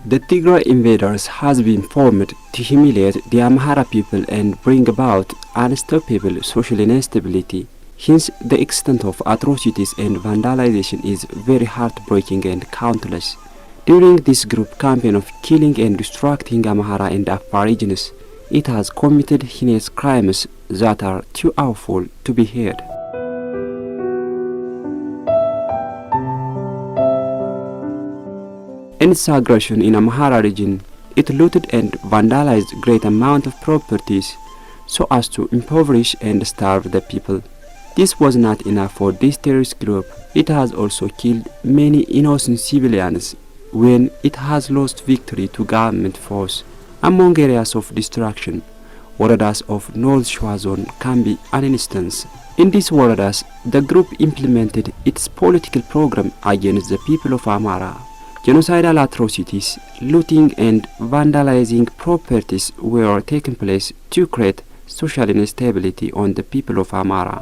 The Tigray invaders has been formed to humiliate the Amhara people and bring about unstoppable social instability. Hence, the extent of atrocities and vandalization is very heartbreaking and countless. During this group campaign of killing and destructing Amhara and Afar regions, it has committed heinous crimes that are too awful to be heard. In its aggression in Amhara region, it looted and vandalized great amount of properties so as to impoverish and starve the people. This was not enough for this terrorist group. It has also killed many innocent civilians when it has lost victory to government force. Among areas of destruction, Waradas of North Shewa zone can be an instance. In these Waradas, the group implemented its political program against the people of Amhara. Genocidal atrocities, looting and vandalizing properties were taking place to create social instability on the people of Amhara.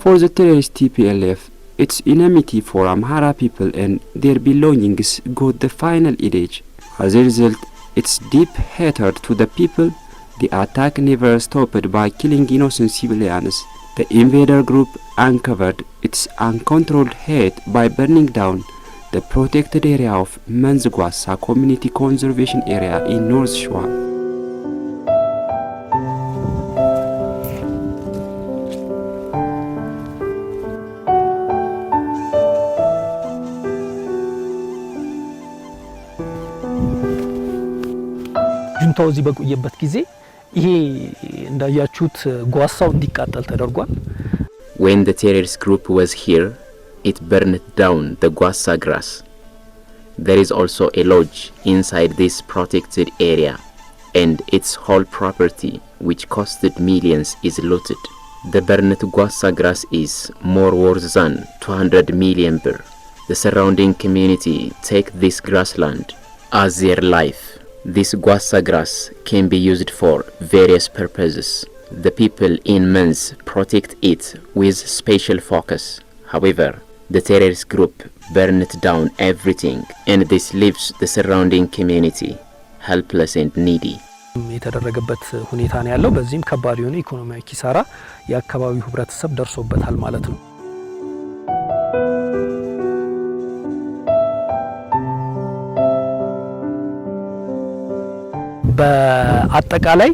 For the terrorist TPLF, its enmity for Amhara people and their belongings got the final edge. As a result, its deep hatred to the people, the attack never stopped by killing innocent civilians. The invader group uncovered its uncontrolled hate by burning down the protected area of Manzgwasa Community Conservation Area in North Shewa. ጁንታው እዚህ በቆየበት ጊዜ ይሄ እንዳያችሁት ጓሳው እንዲቃጠል ተደርጓል። When the terrorist group was here, it burned down the Gwassa grass. There is also a lodge inside this protected area, and its whole property, which costed millions, is looted. The burned Gwassa grass is more worth than 200 million birr. The surrounding community take this grassland as their life. This Gwassa grass can be used for various purposes. The people in Mens protect it with special focus. However, the terrorist group burned down everything, and this leaves the surrounding community helpless and needy. የተደረገበት ሁኔታ ነው ያለው። በዚህም ከባድ የሆነ ኢኮኖሚያዊ ኪሳራ የአካባቢው ህብረተሰብ ደርሶበታል ማለት ነው። በአጠቃላይ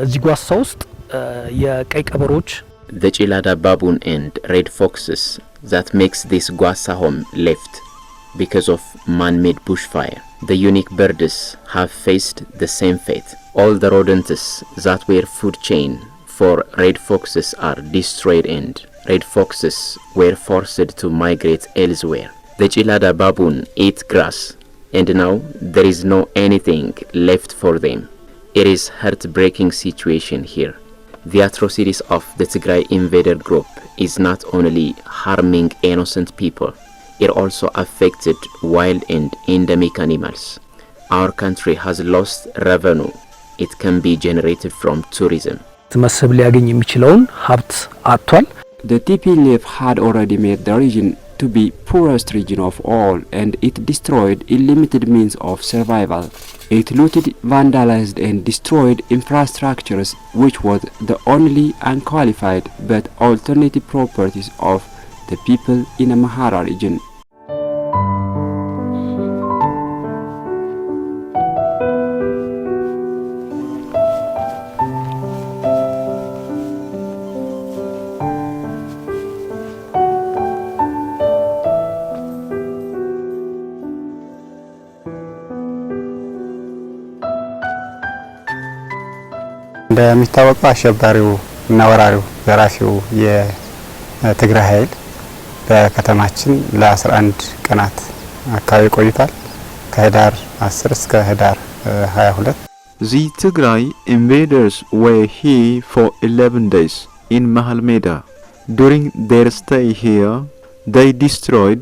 እዚህ ጓሳ ውስጥ የቀይ ቀበሮች The Chilada baboon and red foxes that makes this Gwassa home left because of man-made bushfire. The unique birds have faced the same fate. All the rodents that were food chain for red foxes are destroyed and red foxes were forced to migrate elsewhere. The Chilada baboon ate grass, and now there is no anything left for them. It is heartbreaking situation here. The atrocities of the Tigray invader group is not only harming innocent people, it also affected wild and endemic animals. Our country has lost revenue. It can be generated from tourism. መስህብ ሊያገኝ የሚችለውን ሀብት አጥቷል። The TPLF had already made the region to be poorest region of all, and it destroyed unlimited means of survival. It looted, vandalized and destroyed infrastructures which was the only unqualified but alternative properties of the people in the Amhara region. እንደሚታወቀው አሸባሪው እና ወራሪው ዘራፊው የትግራይ ኃይል በከተማችን ለ11 ቀናት አካባቢ ቆይቷል። ከህዳር 10 እስከ ህዳር 22 The Tigray invaders were here for 11 days in Mahal Meda. During their stay here, they destroyed,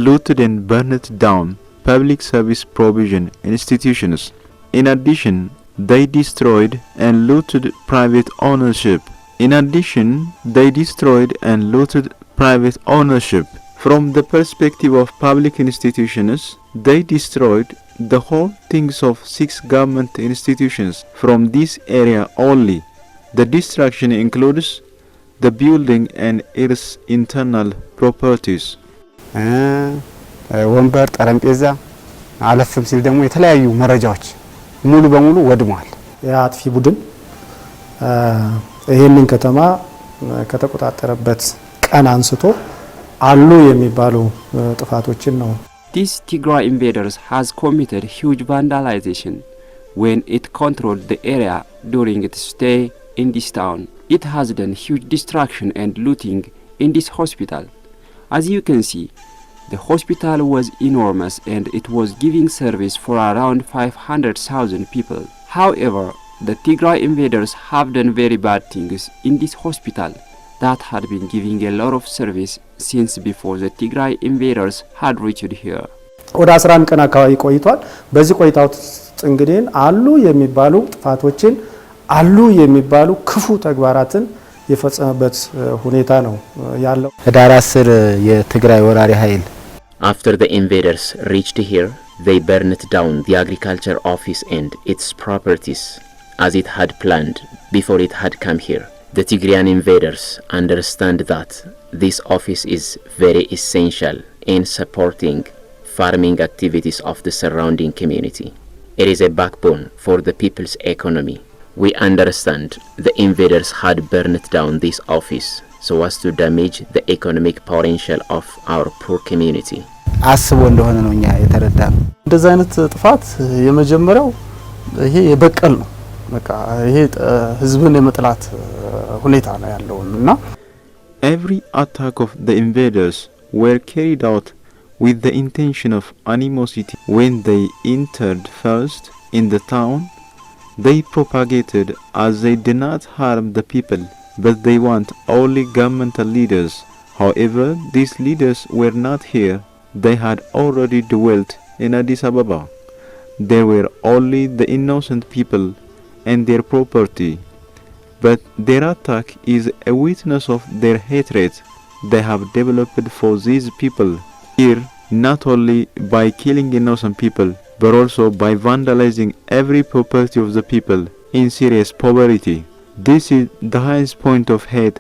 looted and burned down public service provision institutions. In addition, They destroyed and looted private ownership. In addition, they destroyed and looted private ownership. From the perspective of public institutions, they destroyed the whole things of 6 government institutions from this area only. The destruction includes the building and its internal properties. ወንበር፣ ጠረጴዛ አለፍም ሲል ደግሞ የተለያዩ መረጃዎች ሙሉ በሙሉ ወድመዋል። የአጥፊ ቡድን ይሄንን ከተማ ከተቆጣጠረበት ቀን አንስቶ አሉ የሚባሉ ጥፋቶችን ነው። These Tigray invaders has committed huge vandalization when it controlled the area during its stay in this town. It has done huge destruction and looting in this hospital. As you can see, the hospital was enormous and it was giving service for around 500,000 people. However, the Tigray invaders have done very bad things in this hospital that had been giving a lot of service since before the Tigray invaders had reached here. ወደ 11 ቀን አካባቢ ቆይቷል። በዚህ ቆይታው እንግዲህ አሉ የሚባሉ ጥፋቶችን አሉ የሚባሉ ክፉ ተግባራትን የፈጸመበት ሁኔታ ነው ያለው። ህዳር 10 የትግራይ ወራሪ ኃይል After the invaders reached here, they burned down the agriculture office and its properties as it had planned before it had come here. The Tigrayan invaders understand that this office is very essential in supporting farming activities of the surrounding community. It is a backbone for the people's economy. We understand the invaders had burned down this office so as to damage the economic potential of our poor community. አስቦ እንደሆነ ነው እኛ የተረዳነው። እንደዛ አይነት ጥፋት የመጀመሪያው ይሄ የበቀል ነው። በቃ ይሄ ህዝብን የመጥላት ሁኔታ ነው ያለውና Every attack of the invaders were carried out with the intention of animosity. When they entered first in the town, they propagated as they did not harm the people, but they want only governmental leaders. However, these leaders were not here. They had already dwelt in Addis Ababa. There were only the innocent people and their property. But their attack is a witness of their hatred they have developed for these people here, not only by killing innocent people, but also by vandalizing every property of the people in serious poverty. This is the highest point of hate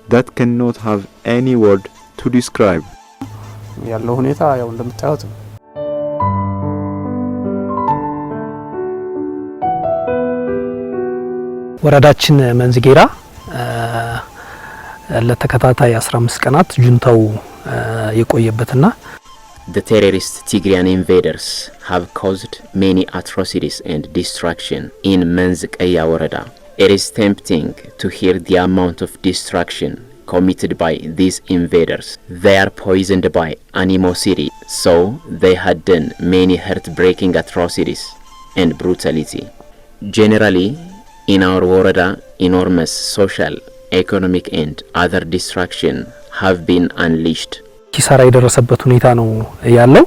that cannot have any word to describe. ያለው ሁኔታ ያው እንደምታዩት ነው። ወረዳችን መንዝጌራ ለተከታታይ 15 ቀናት ጁንታው የቆየበትና The terrorist Tigrayan invaders have caused many atrocities and destruction in Menzkeya Woreda. It is tempting to hear the amount of destruction committed by these invaders. They are poisoned by animosity, so they had done many heartbreaking atrocities and brutality. Generally, in our Woreda, enormous social, economic and other destruction have been unleashed. ኪሳራ የደረሰበት ሁኔታ ነው ያለው።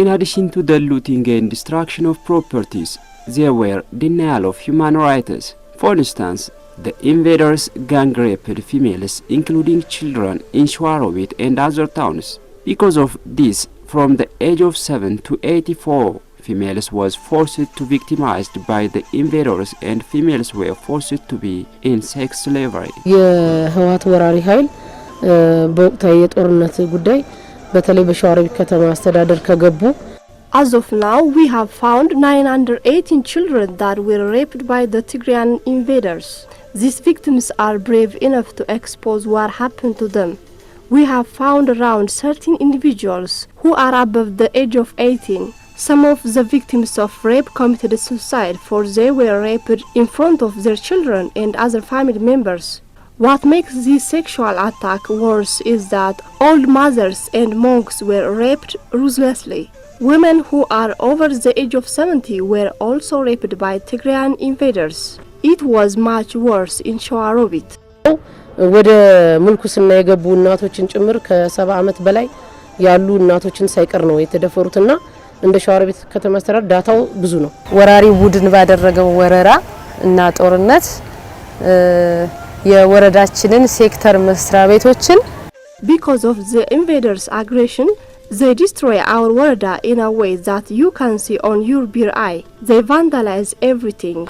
In addition to the looting and destruction of properties, there were denial of human rights. For instance, the invaders gang raped females, including children, in Shewa and other towns. Because of this, from the age of 7 to 84, females was forced to victimized by the invaders, and females were forced to be in sex slavery. የህወሓት ወራሪ ኃይል በወቅታዊ የጦርነት ጉዳይ በተለይ በሸዋሮቢት ከተማ አስተዳደር ከገቡ As of now, we have found 918 children that were raped by the Tigrayan invaders. These victims are brave enough to expose what happened to them. We have found around 13 individuals who are above the age of 18. Some of the victims of rape committed suicide, for they were raped in front of their children and other family members. What makes this sexual attack worse is that old mothers and monks were raped ruthlessly. Women who are over the age of 70 were also raped by Tigrayan invaders. It was much worse in Shewa. ወደ ምልኩስና የገቡ እናቶችን ጭምር ከ70 ዓመት በላይ ያሉ እናቶችን ሳይቀር ነው የተደፈሩትና እንደ ሸዋሮቢት ከተማ አስተዳደር ዳታው ብዙ ነው። ወራሪ ቡድን ባደረገው ወረራ እና ጦርነት የወረዳችንን ሴክተር መስሪያ ቤቶችን Because of the invaders' aggression, they destroy our warada in a way that you can see on your bare eye. They vandalize everything.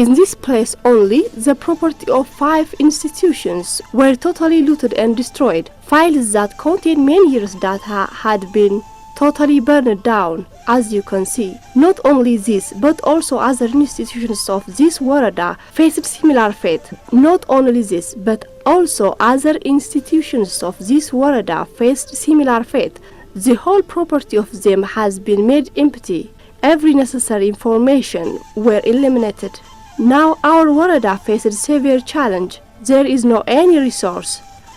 In this place only, the property of 5 institutions were totally looted and destroyed. Files that contain many years' data had been totally burned down, as you can see. Not only this, but also other institutions of this warada faced similar fate. Not only this, but also other institutions of this warada faced similar fate. The whole property of them has been made empty. Every necessary information were eliminated. Now our warada faces severe challenge. There is no any resource.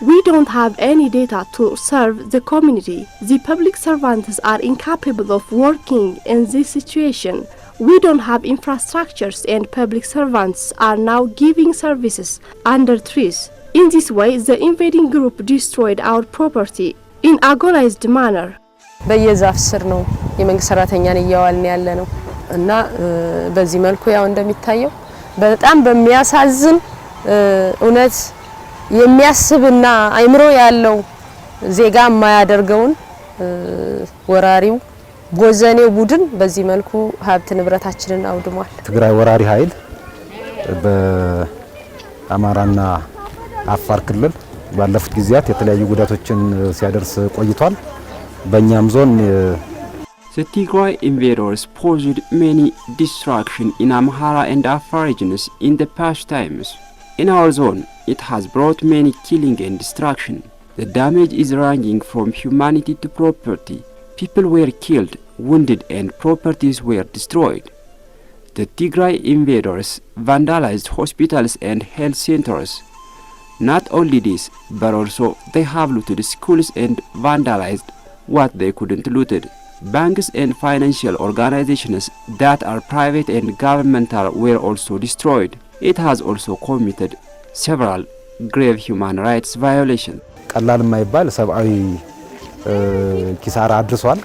We don't have any data to serve the community. The public servants are incapable of working in this situation. We don't have infrastructures and public servants are now giving services under trees. In this way, the invading group destroyed our property in agonized manner. በየዛፍ ስር ነው የመንግስት ሰራተኛን እያዋልን ያለ ነው እና በዚህ መልኩ ያው እንደሚታየው በጣም በሚያሳዝን እውነት የሚያስብና አይምሮ ያለው ዜጋ ማያደርገውን ወራሪው ጎዘኔው ቡድን በዚህ መልኩ ሀብት ንብረታችንን አውድሟል። ትግራይ ወራሪ ኃይል በአማራና አፋር ክልል ባለፉት ጊዜያት የተለያዩ ጉዳቶችን ሲያደርስ ቆይቷል። በእኛም ዞን The Tigray invaders posed many destruction in Amhara and Afar regions in the past times. In our zone, it has brought many killing and destruction. The damage is ranging from humanity to property. People were killed, wounded, and properties were destroyed. The Tigray invaders vandalized hospitals and health centers. Not only this, but also they have looted schools and vandalized what they couldn't looted. Banks and financial organizations that are private and governmental were also destroyed. It has also committed several grave human rights violations. ቀላል የማይባል ሰብአዊ ኪሳራ አድርሷል።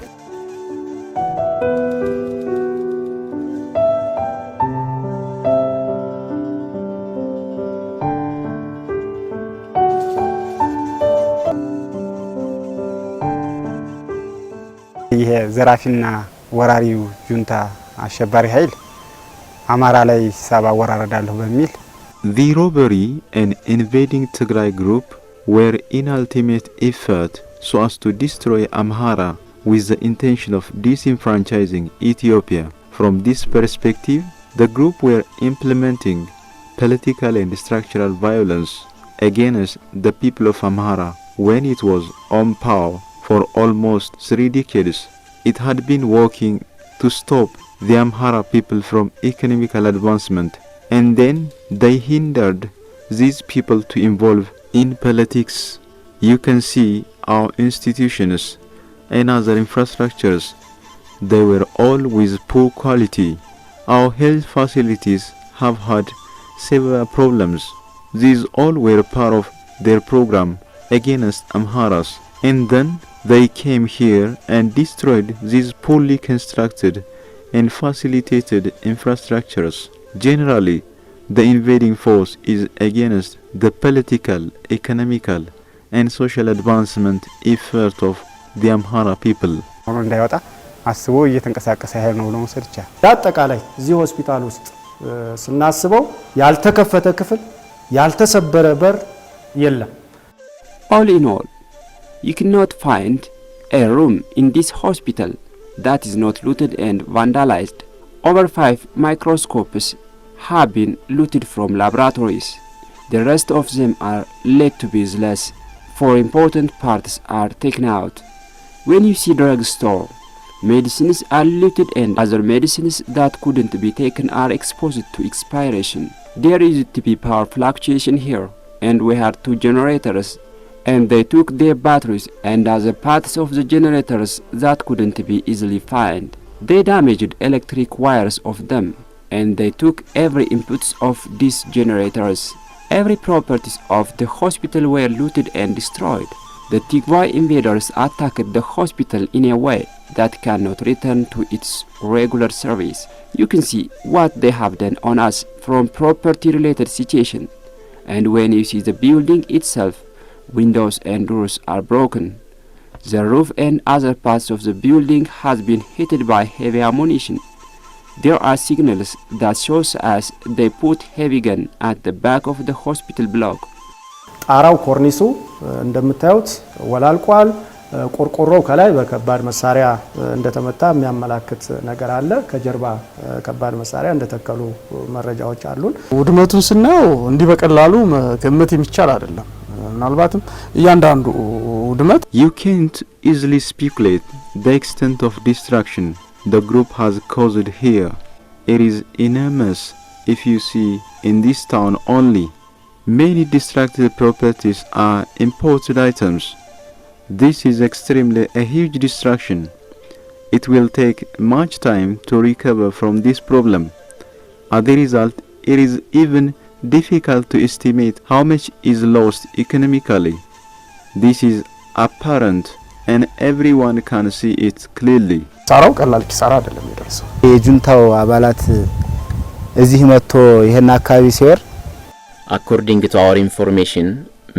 ይሄ ዘራፊና ወራሪው ጁንታ አሸባሪ ኃይል አማራ ላይ ሳባ ወራረዳለሁ በሚል The robbery and invading Tigray group were in ultimate effort so as to destroy Amhara with the intention of disenfranchising Ethiopia. From this perspective, the group were implementing political and structural violence against the people of Amhara when it was on power. For almost 3 decades, it had been working to stop the Amhara people from economical advancement, and then they hindered these people to involve in politics. You can see our institutions and other infrastructures. They were all with poor quality. Our health facilities have had several problems. These all were part of their program against Amharas, and then they came here and destroyed these poorly constructed and facilitated infrastructures. Generally, the invading force is against the political, economical, and social advancement effort of the Amhara people. እንዳይወጣ አስቦ እየተንቀሳቀሰ ያለ ነው ነው ሰርቻ አጠቃላይ እዚህ ሆስፒታል ውስጥ ስናስበው ያልተከፈተ ክፍል ያልተሰበረ በር የለም። All in all, you cannot find a room in this hospital that is not looted and vandalized. Over 5 microscopes have been looted from laboratories. The rest of them are laid to be useless. 4 important parts are taken out. When you see drugstore, medicines are looted and other medicines that couldn't be taken are exposed to expiration. There used to be power fluctuation here, and we had 2 generators and they took their batteries and other parts of the generators that couldn't be easily found. They damaged electric wires of them, and they took every inputs of these generators. Every properties of the hospital were looted and destroyed. The Tigray invaders attacked the hospital in a way that cannot return to its regular service. You can see what they have done on us from property-related situation. And when you see the building itself, windows and doors are broken. The roof and other parts of the building has been hit by heavy ammunition. There are signals that shows us they put heavy gun at the back of the hospital block. ጣራው ኮርኒሱ እንደምታዩት ወላልቋል። ቆርቆሮው ከላይ በከባድ መሳሪያ እንደተመታ የሚያመላክት ነገር አለ። ከጀርባ ከባድ መሳሪያ እንደተከሉ መረጃዎች አሉን። ውድመቱን ስናየው እንዲህ በቀላሉ መገመት የሚቻል አይደለም። ምናልባትም እያንዳንዱ ውድመት You can't easily speculate the extent of destruction the group has caused here. It is enormous. If you see in this town only, many destructed properties are imported items. This is extremely a huge destruction. It will take much time to recover from this problem. As a result, it is even difficult to estimate how much is lost economically. This is apparent and everyone can see it clearly. ጣራው ቀላል ኪሳራ አይደለም የደረሰው። የጁንታው አባላት እዚህ መጥቶ ይሄን አካባቢ ሲወር According to our information,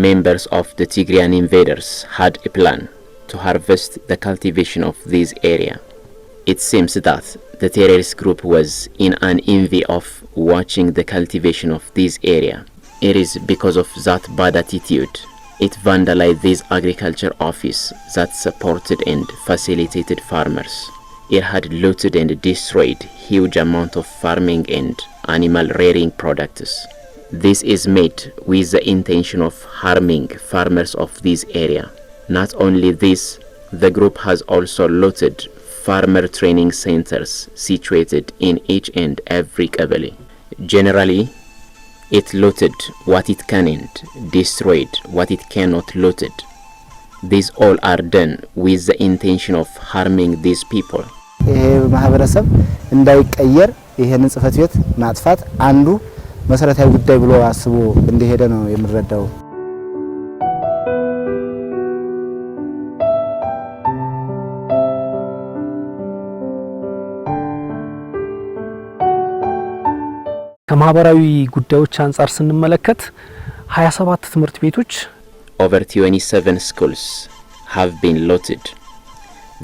members of the Tigrayan invaders had a plan to harvest the cultivation of this area. It seems that the terrorist group was in an envy of watching the cultivation of this area. It is because of that bad attitude it vandalized this agriculture office that supported and facilitated farmers. It had looted and destroyed huge amount of farming and animal rearing products. This is made with the intention of harming farmers of this area. Not only this, the group has also looted farmer training centers situated in each and every qabali. Generally, it looted what it can and destroyed what it cannot looted. These all are done with the intention of harming these people. ይሄ ማህበረሰብ እንዳይቀየር ይሄን ጽፈት ቤት ማጥፋት አንዱ መሰረታዊ ጉዳይ ብሎ አስቦ እንደሄደ ነው የምንረዳው። ከማህበራዊ ጉዳዮች አንፃር ስንመለከት 27 ትምህርት ቤቶች over 27 schools have been looted.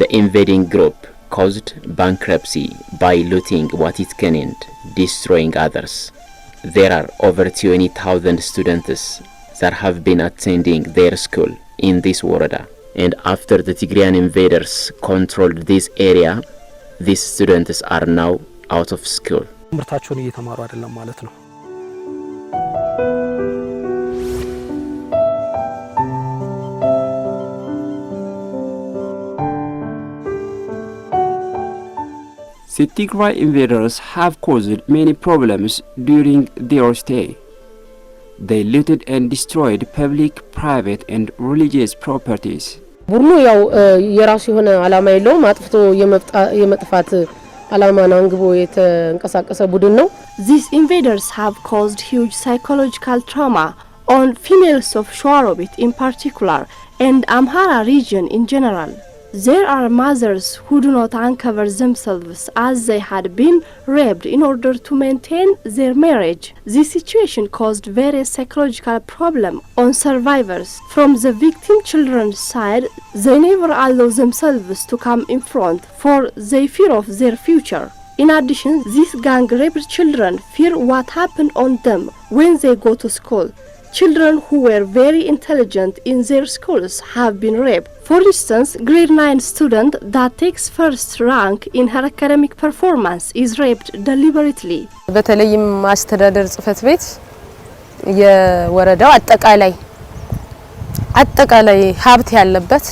The invading group caused bankruptcy by looting what it can and destroying others. There are over 20,000 students that have been attending their school in this worada. And after the Tigrayan invaders controlled this area, these students are now out of school. ምርታቸውን እየተማሩ አይደለም ማለት ነው። The Tigray invaders have caused many problems during their stay. They looted and destroyed public, private and religious properties. ቡድኑ ያው የራሱ የሆነ አላማ የለውም። አጥፍቶ የመጥፋት አላማን አንግቦ የተንቀሳቀሰ ቡድን ነው። These invaders have caused huge psychological trauma on females of Shewa in particular and Amhara region in general. There are mothers who do not uncover themselves as they had been raped in order to maintain their marriage. This situation caused various psychological problems on survivors. From the victim children's side, they never allow themselves to come in front for they fear of their future. In addition, these gang raped children fear what happened on them when they go to school. Children who were very intelligent in their schools have been raped. For instance, grade 9 student that takes first rank in her academic performance is raped deliberately. በተለይም ማስተዳደር ጽፈት ቤት የወረዳው አጠቃላይ ሀብት ያለበት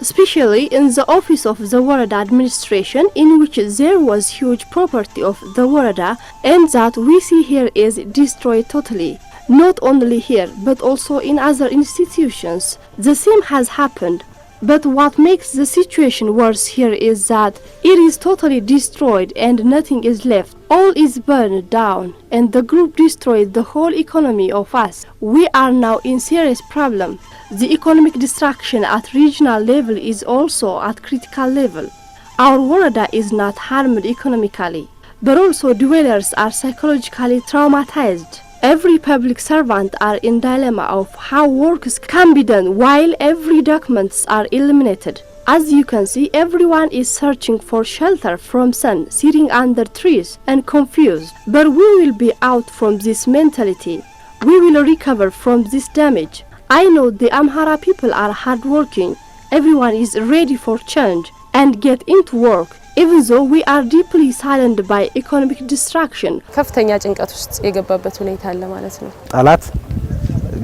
especially in the office of the Warada administration, in which there was huge property of the Warada and that we see here is destroyed totally. Not only here, but also in other institutions. The same has happened. But what makes the situation worse here is that it is totally destroyed and nothing is left. All is burned down, and the group destroyed the whole economy of us. We are now in serious problem. The economic destruction at regional level is also at critical level. Our Warada is not harmed economically, but also dwellers are psychologically traumatized. Every public servant are in dilemma of how works can be done while every documents are eliminated. As you can see, everyone is searching for shelter from sun, sitting under trees and confused. But we will be out from this mentality. We will recover from this damage. I know the Amhara people are hardworking. Everyone is ready for change and get into work. Even though we are deeply saddened by economic destruction. ከፍተኛ ጭንቀት ውስጥ የገባበት ሁኔታ አለ ማለት ነው። ጠላት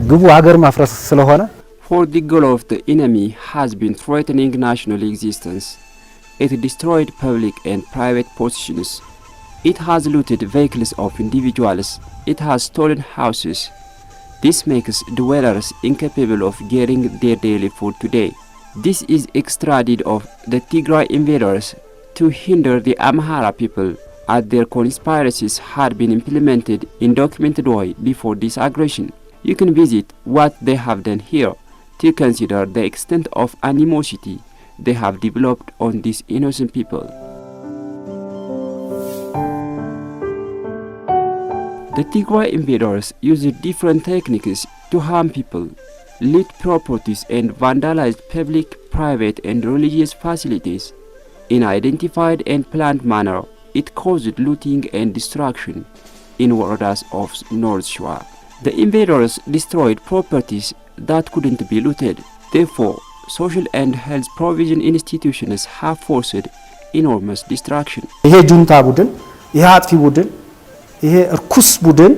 ግቡ ሀገር ማፍረስ ስለሆነ For the goal of the enemy has been threatening national existence. It destroyed public and private possessions. It has looted vehicles of individuals. It has stolen houses. This makes dwellers incapable of getting their daily food today. This is extra deed of the Tigray invaders to hinder the Amhara people, as their conspiracies had been implemented in documented way before this aggression. You can visit what they have done here to consider the extent of animosity they have developed on these innocent people. The Tigray invaders used different techniques to harm people, loot properties and vandalized public, private and religious facilities. In identified and planned manner, it caused looting and destruction in waradas of North Shewa. The invaders destroyed properties that couldn't be looted. Therefore, social and health provision institutions have forced enormous destruction. ይሄ ጁንታ ቡድን ይሄ አጥፊ ቡድን ይሄ እርኩስ ቡድን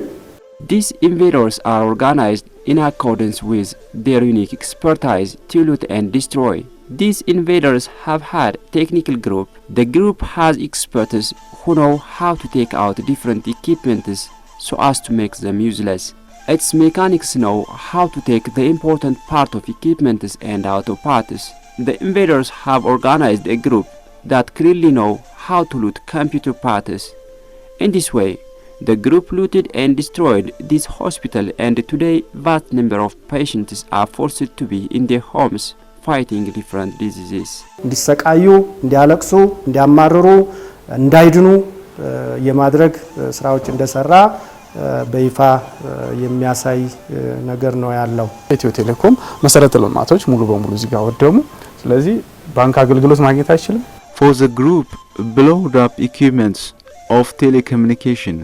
These invaders are organized in accordance with their unique expertise to loot and destroy. These invaders have had technical group. The group has experts who know how to take out different equipments so as to make them useless. Its mechanics know how to take the important part of equipments and auto parts. The invaders have organized a group that clearly know how to loot computer parts. In this way, the group looted and destroyed this hospital, and today vast number of patients are forced to be in their homes fighting different diseases. እንዲሰቃዩ እንዲያለቅሱ እንዲያማርሩ እንዳይድኑ የማድረግ ስራዎች እንደሰራ በይፋ የሚያሳይ ነገር ነው ያለው። ኢትዮ ቴሌኮም መሰረተ ልማቶች ሙሉ በሙሉ እዚህ ጋር ወደሙ። ስለዚህ ባንክ አገልግሎት ማግኘት አይችልም። For the group blowed up equipments of telecommunication,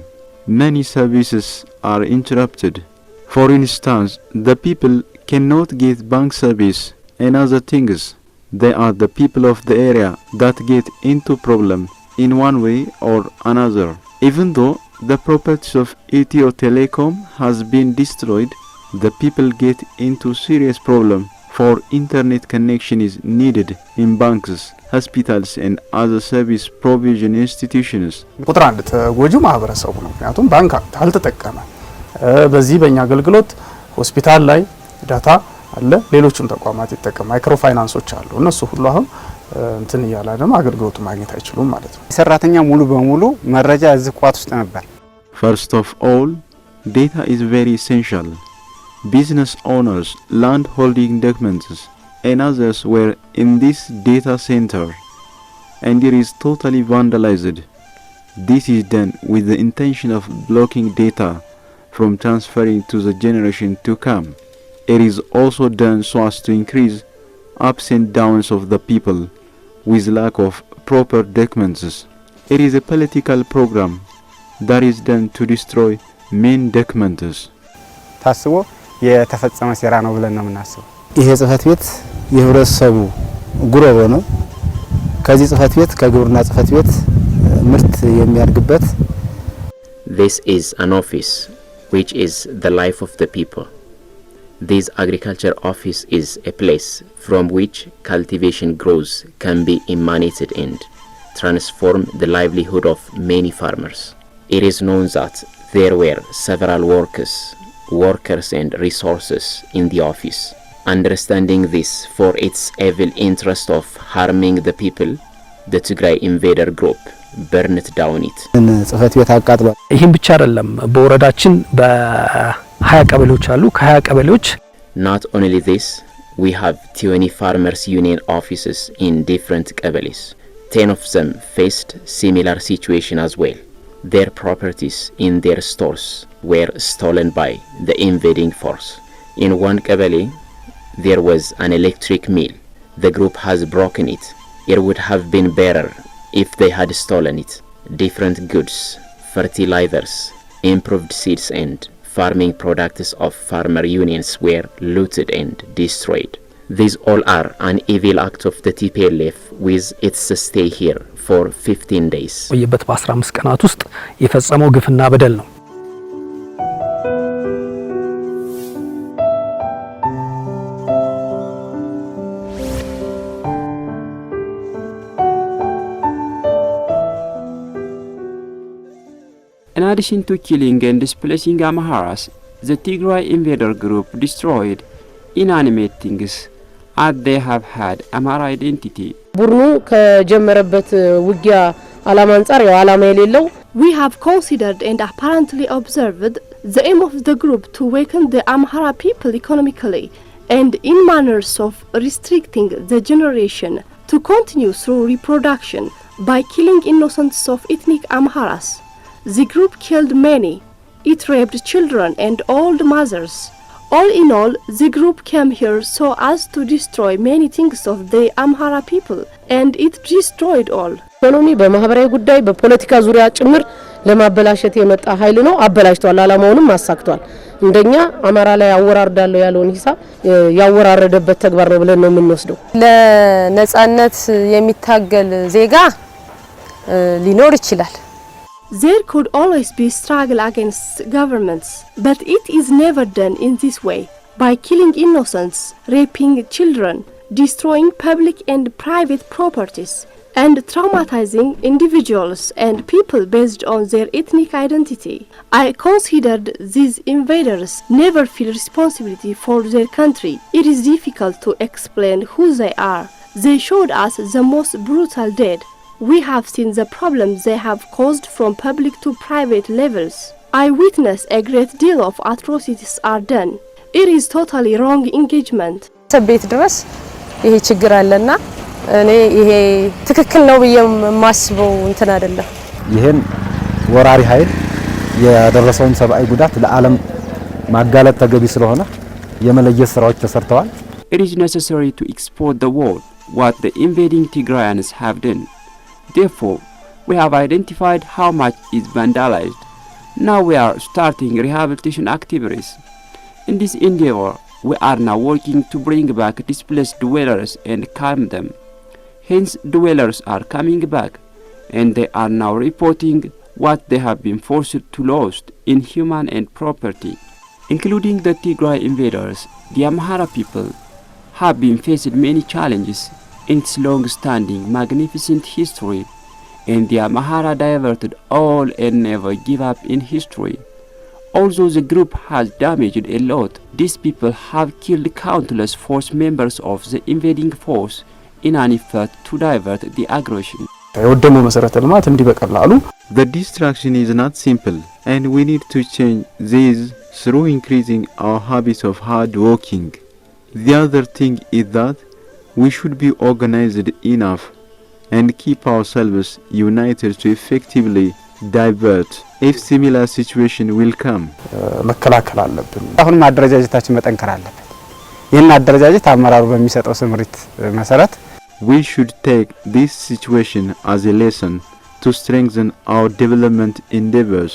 many services are interrupted. For instance, the people cannot get bank service and other things. They are the people of the area that get into problem in one way or another. Even though the properties of Ethio Telecom has been destroyed, the people get into serious problem, for internet connection is needed in banks, hospitals and other service provision institutions. ቁጥር አንድ ተጎጂ ማህበረሰቡ ነው። ምክንያቱም ባንክ አልተጠቀመ። በዚህ በእኛ አገልግሎት ሆስፒታል ላይ ዳታ አለ፣ ሌሎችም ተቋማት ይጠቀም፣ ማይክሮ ፋይናንሶች አሉ። እነሱ ሁሉ አሁን እንትን እያለ ደግሞ አገልግሎቱ ማግኘት አይችሉም ማለት ነው። ሰራተኛ ሙሉ በሙሉ መረጃ እዚህ ቋት ውስጥ ነበር። First of all, data is very essential. Business owners, land holding documents and others were in this data center, and it is totally vandalized. This is done with the intention of blocking data from transferring to the generation to come. It is also done so as to increase ups and downs of the people with lack of proper documents. It is a political program that is done to destroy main documents. ታስቦ የተፈጸመ ሴራ ነው ብለን ነው የምናስበው። ይሄ ጽህፈት ቤት የህብረተሰቡ ጉሮሮ ነው። ከዚህ ጽህፈት ቤት ከግብርና ጽህፈት ቤት ምርት የሚያድግበት This is an office which is the life of the people. This agriculture office is a place from which cultivation grows can be emanated and transform the livelihood of many farmers. It is known that there were several workers workers and resources in the office. Understanding this for its evil interest of harming the people, the Tigray invader group burned down it. ጽህፈት ቤት አቃጥሏል። ይህም ብቻ አይደለም። በወረዳችን በ20 ቀበሌዎች አሉ። ከ20 ቀበሌዎች Not only this, we have 20 farmers union offices in different qabelis. 10 of them faced similar situation as well. Their properties in their stores were stolen by the invading force. In one qabeli, there was an electric mill. The group has broken it. It would have been better if they had stolen it. Different goods, fertilizers, improved seeds and farming products of farmer unions were looted and destroyed. These all are an evil act of the TPLF with its stay here for 15 days. ቆየበት በ15 ቀናት ውስጥ የፈጸመው ግፍና በደል ነው። In addition to killing and displacing Amharas, the Tigray invader group destroyed inanimate things as they have had Amhara identity. ቡድኑ ከጀመረበት ውጊያ ዓላማ አንፃር ያው ዓላማ የሌለው We have considered and apparently observed the aim of the group to weaken the Amhara people economically and in manners of restricting the generation to continue through reproduction by killing innocents of ethnic Amharas. The group killed many. It raped children and old mothers. All in all, the group came here so as to destroy many things of the Amhara people, and it destroyed all. ኢኮኖሚ በማህበራዊ ጉዳይ በፖለቲካ ዙሪያ ጭምር ለማበላሸት የመጣ ኃይል ነው። አበላሽቷል፣ ዓላማውንም አሳክቷል። እንደኛ አማራ ላይ ያወራርዳለው ያለውን ሂሳብ ያወራረደበት ተግባር ነው ብለን ነው የምንወስደው። ለነጻነት የሚታገል ዜጋ ሊኖር ይችላል። There could always be struggle against governments, but it is never done in this way, by killing innocents, raping children, destroying public and private properties, and traumatizing individuals and people based on their ethnic identity. I considered these invaders never feel responsibility for their country. It is difficult to explain who they are. They showed us the most brutal deed. We have seen the problems they have caused from public to private levels. I witnessed a great deal of atrocities are done. It is totally wrong engagement. ሰቤት ድረስ ይሄ ችግር አለና እኔ ይሄ ትክክል ነው ብዬ ማስበው እንትን አይደለም። ይሄን ወራሪ ኃይል ያደረሰውን ሰብአዊ ጉዳት ለዓለም ማጋለጥ ተገቢ ስለሆነ የመለየት ስራዎች ተሰርተዋል። It is necessary to expose the world what the invading Tigrayans have done. Therefore, we have identified how much is vandalized. Now we are starting rehabilitation activities. In this endeavor, we are now working to bring back displaced dwellers and calm them. Hence, dwellers are coming back, and they are now reporting what they have been forced to lose in human and property. Including the Tigray invaders, the Amhara people have been faced many challenges in its long-standing magnificent history, and the Amhara diverted all and never give up in history. Although the group has damaged a lot, these people have killed countless force members of the invading force in an effort to divert the aggression. የወደሙ መሰረተ ልማት እንዲህ በቀላሉ The destruction is not simple, and we need to change this through increasing our habits of hard working. The other thing is that we should be organized enough and keep ourselves united to effectively divert if similar situation will come. መከላከል አለብን። አሁን ማደረጃጀታችን መጠንከር አለበት። ይሄን አደረጃጀት አመራሩ በሚሰጠው ስምሪት መሰረት we should take this situation as a lesson to strengthen our development endeavors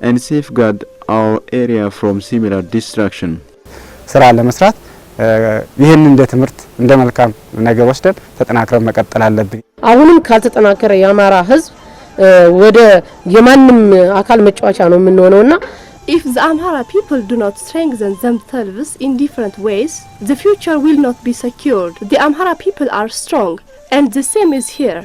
and safeguard our area from similar destruction. ስራ ለመስራት ይሄን እንደ ትምህርት እንደ መልካም ነገር ወስደን ተጠናክረን መቀጠል አለብን። አሁንም ካልተጠናከረ የአማራ ህዝብ ወደ የማንም አካል መጫወቻ ነው የምንሆነውና If the Amhara people do not strengthen themselves in different ways, the future will not be secured. The Amhara people are strong, and the same is here.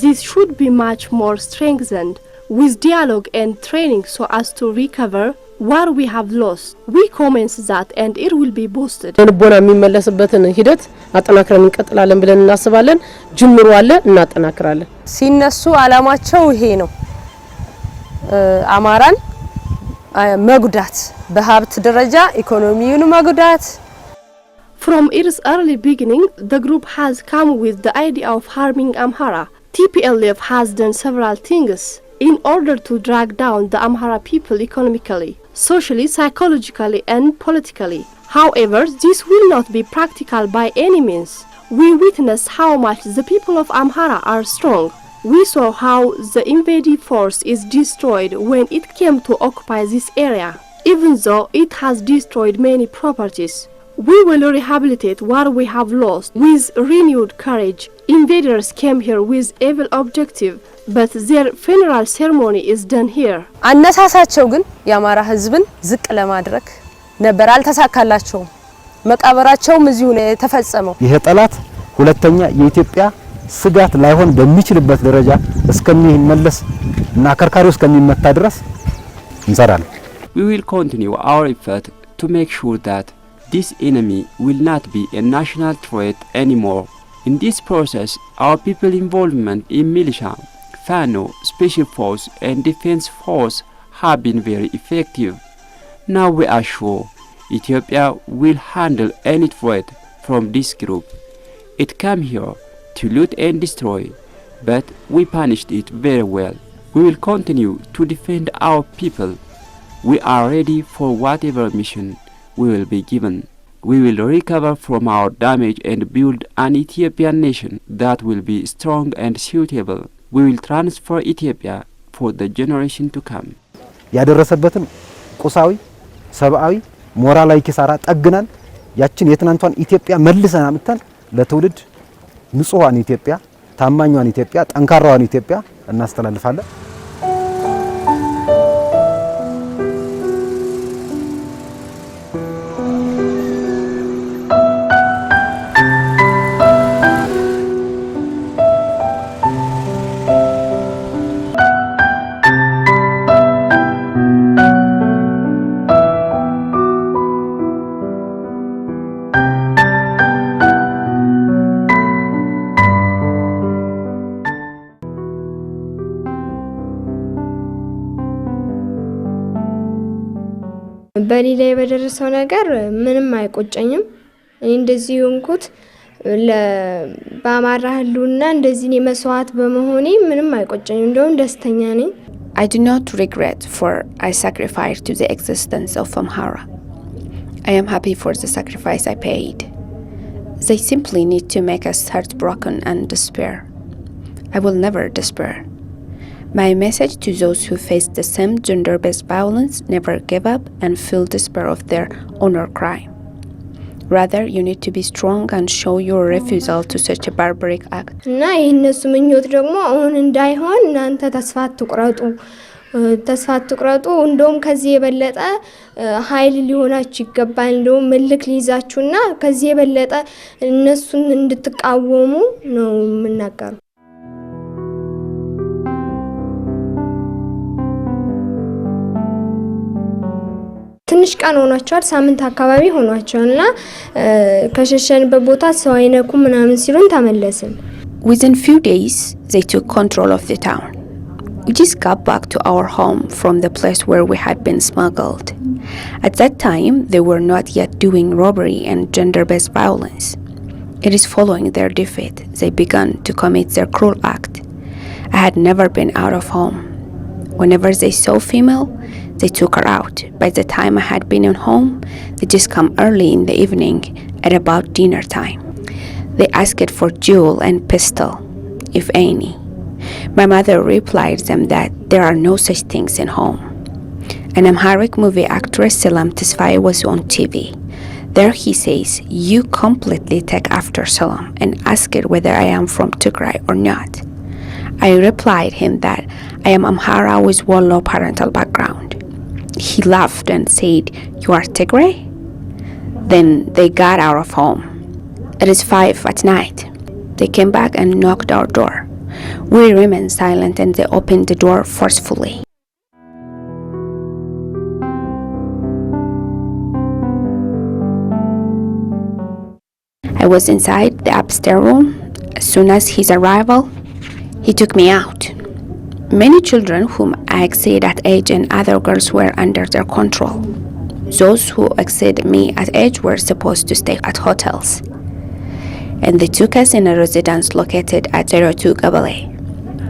This should be much more strengthened with dialogue and training so as to recover what we have lost. We commence that and it will be boosted. ልቦና የሚመለስበትን ሂደት አጠናክረን እንቀጥላለን ብለን እናስባለን። ጅምሩ አለ እናጠናክራለን። ሲነሱ አላማቸው ይሄ ነው። አማራን መጉዳት፣ በሀብት ደረጃ ኢኮኖሚውን መጉዳት። From its early beginning, the group has come with the idea of harming Amhara. TPLF has done several things in order to drag down the Amhara people economically, socially, psychologically and politically. However, this will not be practical by any means. We witnessed how much the people of Amhara are strong. We saw how the invading force is destroyed when it came to occupy this area, even though it has destroyed many properties. We will rehabilitate what we have lost with renewed courage. Invaders came here with evil objective, but their funeral ceremony is done here. አነሳሳቸው ግን የአማራ ህዝብን ዝቅ ለማድረግ ነበር። አልተሳካላቸውም። መቃብራቸውም እዚሁ ነው የተፈጸመው። ይሄ ጠላት ሁለተኛ የኢትዮጵያ ስጋት ላይሆን በሚችልበት ደረጃ እስከሚመለስ እና ከርካሪው እስከሚመታ ድረስ እንሰራለን። We will continue our effort to make sure that this enemy will not be a national threat anymore. In this process, our people involvement in militia, FANO, special force and defense force have been very effective. Now we are sure Ethiopia will handle any threat from this group. It came here to loot and destroy, but we punished it very well. We will continue to defend our people. We are ready for whatever mission we will be given. We will recover from our damage and build an Ethiopian nation that will be strong and suitable. We will transfer Ethiopia for the generation to come. ያደረሰበትን ቁሳዊ፣ ሰብአዊ፣ ሞራላዊ ኪሳራ ጠግነን ያችን የትናንቷን ኢትዮጵያ መልሰን አምጥተን ለትውልድ ንጹሃን ኢትዮጵያ፣ ታማኟን ኢትዮጵያ፣ ጠንካራዋን ኢትዮጵያ እናስተላልፋለን። በሌላ የበደረሰው ነገር ምንም አይቆጨኝም። እኔ እንደዚህ ሆንኩት በአማራ ህልውና እንደዚህ መስዋዕት በመሆኔ ምንም አይቆጨኝም። እንደውም ደስተኛ ነኝ። I do not regret for I sacrificed to the existence of Amhara. I am happy for the sacrifice I paid. They simply need to make us heartbroken and despair. I will never despair. My message to those who face the same gender-based violence: never give up and feel despair of their honor crime. Rather, you need to be strong and show your refusal to such a barbaric act. እና የነሱ ምኞት ደግሞ አሁን እንዳይሆን እናንተ ተስፋ አትቁረጡ። እንደውም ከዚህ የበለጠ ኃይል ሊሆናችሁ ይገባል። እንደውም መልክ ሊይዛችሁና ከዚህ የበለጠ እነሱን እንድትቃወሙ ነው የምናገረው። ትንሽ ቀን ሆኗቸዋል፣ ሳምንት አካባቢ ሆኗቸውና ከሸሸንበት ቦታ ሰው አይነኩ ምናምን ሲሉን ተመለስን። Within few days, they took control of the town. We just got back to our home from the place where we had been smuggled. At that time, they were not yet doing robbery and gender-based violence. It is following their defeat, they began to commit their cruel act. I had never been out of home. Whenever they saw female, they took her out. By the time I had been at home, they just come early in the evening at about dinner time. They asked for jewel and pistol, if any. My mother replied them that there are no such things in home. An Amharic movie actress, Salam Tesfaye, was on TV. There he says, "You completely take after Salam and asked whether I am from Tigray or not." I replied him that I am Amhara with Wollo parental background. He laughed and said, "You are Tigray?" Then they got out of home. It is 5 at night. They came back and knocked our door. We remained silent and they opened the door forcefully. I was inside the upstairs room. As soon as his arrival, he took me out. Many children whom I exceeded at age and other girls were under their control. Those who exceeded me at age were supposed to stay at hotels. And they took us in a residence located at 02 Gabale.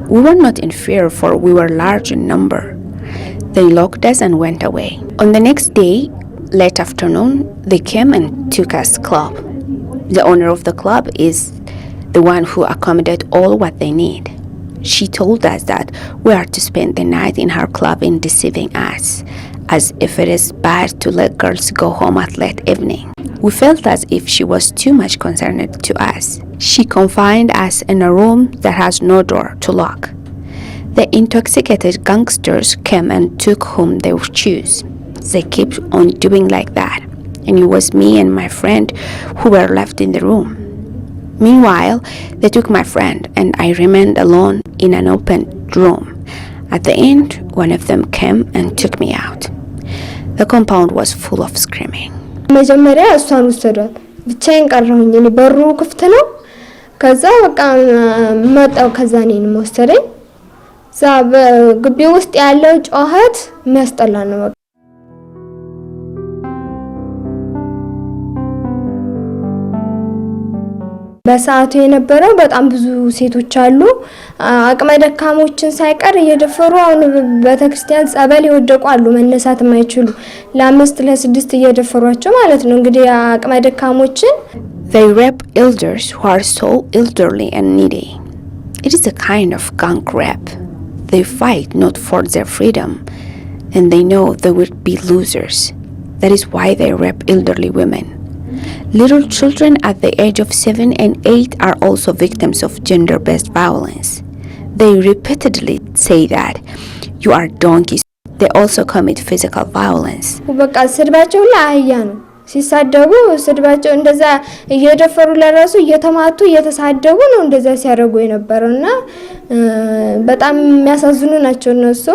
We were not in fear, for we were large in number. They locked us and went away. On the next day, late afternoon, they came and took us club. The owner of the club is the one who accommodates all what they need. She told us that we are to spend the night in her club in deceiving us, as if it is bad to let girls go home at late evening. We felt as if she was too much concerned to us. She confined us in a room that has no door to lock. The intoxicated gangsters came and took whom they would choose. They kept on doing like that, and it was me and my friend who were left in the room. Meanwhile, they took my friend, and I remained alone in an open room. At the end, one of them came and took me out. The compound was full of screaming. መጀመሪያ እሷን ወሰዷት። ብቻዬን ቀረሁኝ። እኔ በሩ ክፍት ነው። ከዛ በቃ መጣው። ከዛ እኔን ወሰደኝ። ዛ በግቢ ውስጥ ያለው ጮኸት የሚያስጠላ ነው። በሰዓቱ የነበረው በጣም ብዙ ሴቶች አሉ። አቅመ ደካሞችን ሳይቀር እየደፈሩ አሁን በተክርስቲያን ጸበል ይወደቁ አሉ፣ መነሳት የማይችሉ ለ5 ለ6 እየደፈሯቸው ማለት ነው። እንግዲህ አቅመ ደካሞችን They rape elders who are so elderly and needy. It is a kind of gang rape. They fight not for their freedom, and they know they will be losers. That is why they rape elderly women. Little children at the age of 7 and 8 are also victims of gender-based violence. They repeatedly say that you are donkeys. They also commit physical violence. በቃ ስድባቸው ለአህያ ነው። ሲሳደቡ ስድባቸው እንደዛ እየደፈሩ ለራሱ እየተማቱ እየተሳደቡ ነው እንደዛ ሲያደርጉ የነበረውና በጣም የሚያሳዝኑ ናቸው እነሱ።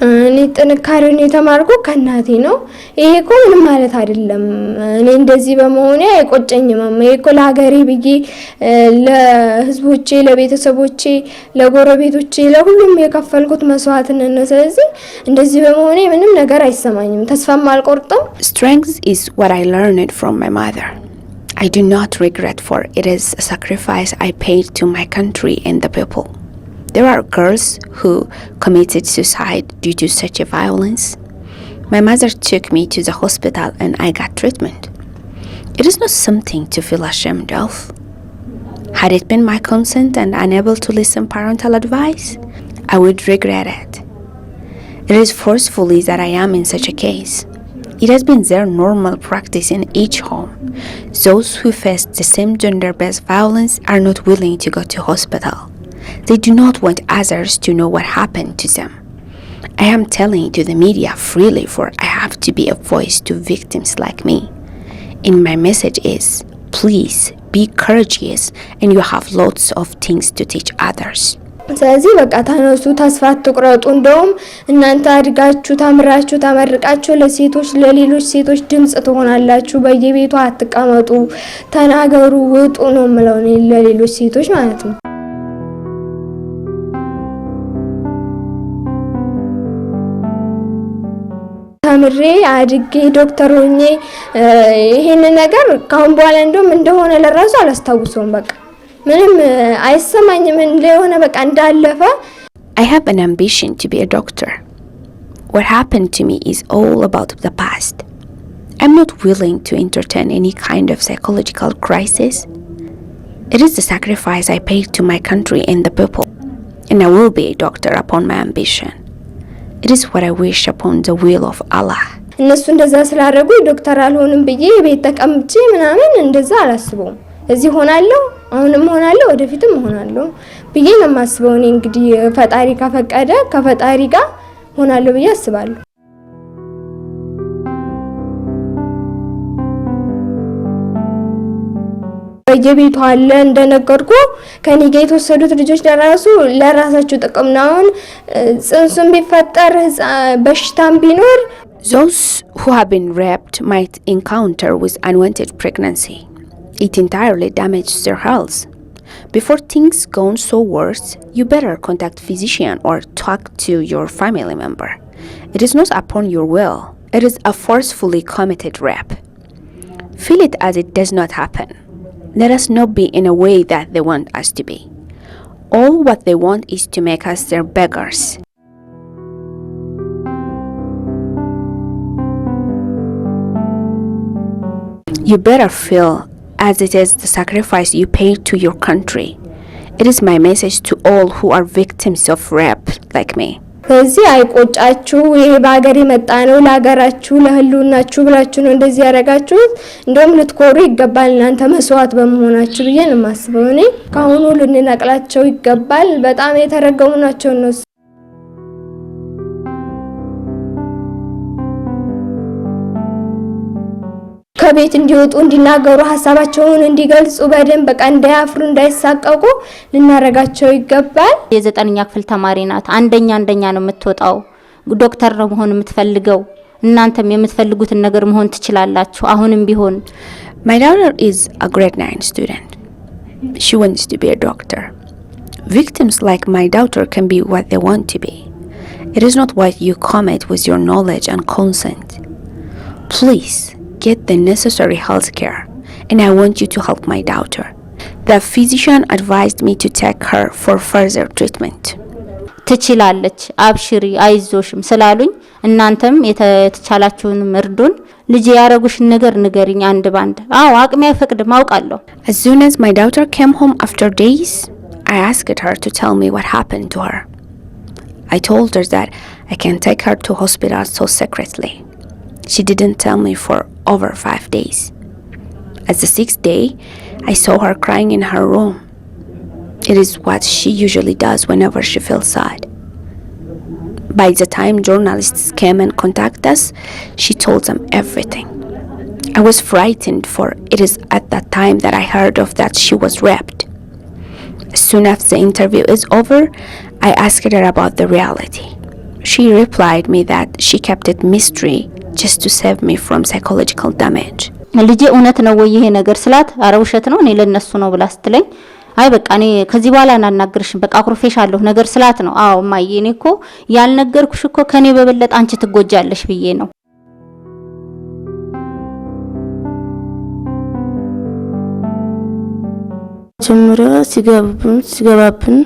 እኔ ጥንካሬውን የተማርኩ ከናቴ ነው። ይሄ እኮ ምንም ማለት አይደለም። እኔ እንደዚህ በመሆኔ አይቆጨኝም። ይሄ እኮ ለሀገሬ ብዬ ለህዝቦቼ፣ ለቤተሰቦቼ፣ ለጎረቤቶቼ ለሁሉም የከፈልኩት መስዋዕትነት ነው። ስለዚህ እንደዚህ በመሆኔ ምንም ነገር አይሰማኝም። ተስፋም አልቆርጥም። Strength is what I learned from my mother. I do not regret, for it is a sacrifice I paid to my country and the people. There are girls who committed suicide due to such a violence. My mother took me to the hospital and I got treatment. It is not something to feel ashamed of. Had it been my consent and unable to listen parental advice, I would regret it. It is forcefully that I am in such a case. It has been their normal practice in each home. Those who face the same gender-based violence are not willing to go to hospital. They do not want others to know what happened to them. I am telling to the media freely, for I have to be a voice to victims like me. And my message is, please be courageous, and you have lots of things to teach others. ስለዚህ በቃ ተነሱ፣ ተስፋ አትቁረጡ። እንደውም እናንተ አድጋችሁ ተምራችሁ ተመርቃችሁ ለሴቶች ለሌሎች ሴቶች ድምጽ ትሆናላችሁ። በየቤቱ አትቀመጡ፣ ተናገሩ፣ ውጡ ነው የምለው ለሌሎች ሴቶች ማለት ነው። ተምሬ አድጌ ዶክተር ሆኜ ይሄን ነገር ካሁን በኋላ እንደውም እንደሆነ ለራሱ አላስታውሰውም። በቃ ምንም አይሰማኝም እንደሆነ በቃ እንዳለፈ። I have an ambition to be a doctor. What happened to me is all about the past. I'm not willing to entertain any kind of psychological crisis. It is the sacrifice I paid to my country and the people, and I will be a doctor upon my ambition. It is what I wish upon the will of Allah. እነሱ እንደዛ ስላደረጉ ዶክተር አልሆንም ብዬ ቤት ተቀምጬ ምናምን እንደዛ አላስበውም። እዚህ ሆናለሁ፣ አሁንም ሆናለሁ፣ ወደፊትም ሆናለሁ ብዬ ነው የማስበው። እኔ እንግዲህ ፈጣሪ ከፈቀደ ከፈጣሪ ጋር ሆናለሁ ብዬ አስባለሁ። በየቤቱ አለ እንደነገርኩ ከኔ ጋር የተወሰዱት ልጆች ለራሳቸው ጥቅም ነው። ጽንሱም ቢፈጠር በሽታም ቢኖር Those who have been raped might encounter with unwanted pregnancy. It entirely damages their health. Before things go so worse, you better contact physician or talk to your family member. It is not upon your will. It is a forcefully committed rape. Feel it as it does not happen. Let us not be in a way that they want us to be. All what they want is to make us their beggars. You better feel as it is the sacrifice you pay to your country. It is my message to all who are victims of rape like me. በዚህ አይቆጫችሁ። ይሄ በአገር የመጣ ነው፣ ለሀገራችሁ ለህልውናችሁ ብላችሁ ነው እንደዚህ ያደረጋችሁት። እንደውም ልትኮሩ ይገባል እናንተ መስዋዕት በመሆናችሁ ብዬ ነው የማስበው። እኔ ካሁኑ ልንነቅላቸው ይገባል። በጣም የተረገሙ ናቸው እነሱ። ከቤት እንዲወጡ እንዲናገሩ ሀሳባቸውን እንዲገልጹ በደንብ በቃ እንዳያፍሩ እንዳይሳቀቁ ልናረጋቸው ይገባል። የ9ኛ ክፍል ተማሪ ናት። አንደኛ ነው የምትወጣው። ዶክተር ነው መሆን የምትፈልገው። እናንተም የምትፈልጉትን ነገር መሆን ትችላላችሁ። አሁንም ቢሆን My daughter is a grade 9 student. She wants to be a doctor. Victims like my daughter can be what they want to be. It is not what you commit with your knowledge and consent. Please get the necessary health care, and I want you to help my daughter. The physician advised me to take her for further treatment. ትችላለች አብሽሪ አይዞሽም ስላሉኝ እናንተም የተቻላችሁን እርዱን። ልጅ ያረጉሽን ነገር ንገሪኝ አንድ ባንድ። አዎ አቅሜ አይፈቅድም አውቃለሁ። As soon as my daughter came home after days, I asked her to tell me what happened to her. I told her that I can take her to hospital so secretly. She didn't tell me for over 5 days. At the 6th day, I saw her crying in her room. It is what she usually does whenever she feels sad. By the time journalists came and contacted us, she told them everything. I was frightened, for it is at that time that I heard of that she was raped. As soon as the interview is over, I asked her about the reality. She replied me that she kept it mystery just to save me from psychological damage. ልጄ እውነት ነው ወይ ይሄ ነገር ስላት አረ ውሸት ነው እኔ ለነሱ ነው ብላ ስትለኝ አይ በቃ እኔ ከዚህ በኋላ እናናገርሽም በቃ አኩርፌሻለሁ ነገር ስላት ነው። አዎ ማዬ እኔ እኮ ያልነገርኩሽ እኮ ከኔ በበለጠ አንቺ ትጎጃለሽ ብዬ ነው። ጀምራ ሲገባብን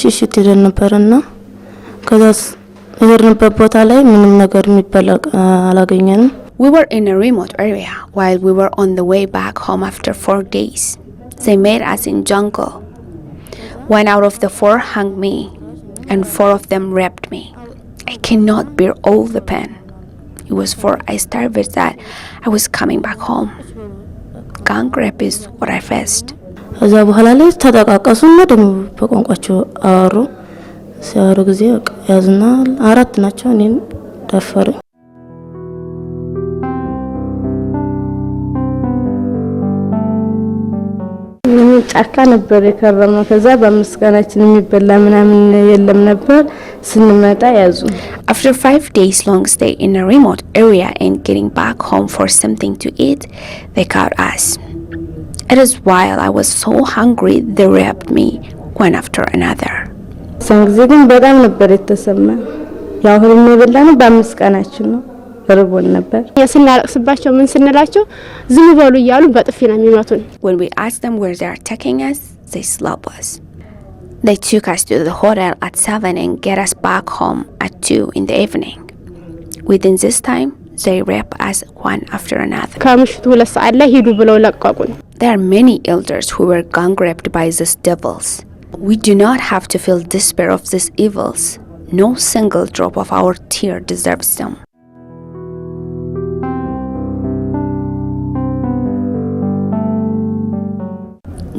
ሽሽት ይደን ነበርና ከዛስ የሄድንበት ቦታ ላይ ምንም ነገር የሚበላ አላገኘንም። We were in a remote area while we were on the way back home after 4 days. They made us in jungle. 1 out of the 4 hung me and 4 of them raped me. I cannot bear all the pain. It was for I starved that I was coming back home. Gang rape is what I faced. ከዛ በኋላ ላይ ተጠቃቀሱና ደሞ በቋንቋቸው አወሩ። ሲያወሩ ጊዜ ያዝና 4 ናቸው እኔን ደፈሩ። ጫካ ነበር የከረመው። ከዛ በመስቀናችን የሚበላ ምናምን የለም ነበር። ስንመጣ ያዙ። After 5 days long stay in a remote area and getting back home for something to eat, they caught us. It is while I was so hungry they raped me one after another. ሰንግዜ ግን በጣም ነበር የተሰማ። ያው ሁሉም የበላነው በመስቀናችን ነው። ርቦን ነበር። ስናለቅስባቸው ምን ስንላቸው ዝም በሉ እያሉ በጥፊ ነው የሚመቱን። When we asked them where they are taking us, they slapped us. They took us to the hotel at 7 and get us back home at 2 in the evening. Within this time, they raped us one after another. ከምሽቱ 2 ሰዓት ላይ ሂዱ ብለው ለቀቁን። There are many elders who were gang raped by these devils. We do not have to feel despair of these evils. No single drop of our tear deserves them.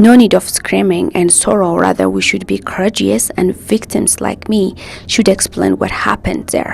No need of screaming and sorrow, rather we should be courageous, and victims like me should explain what happened there.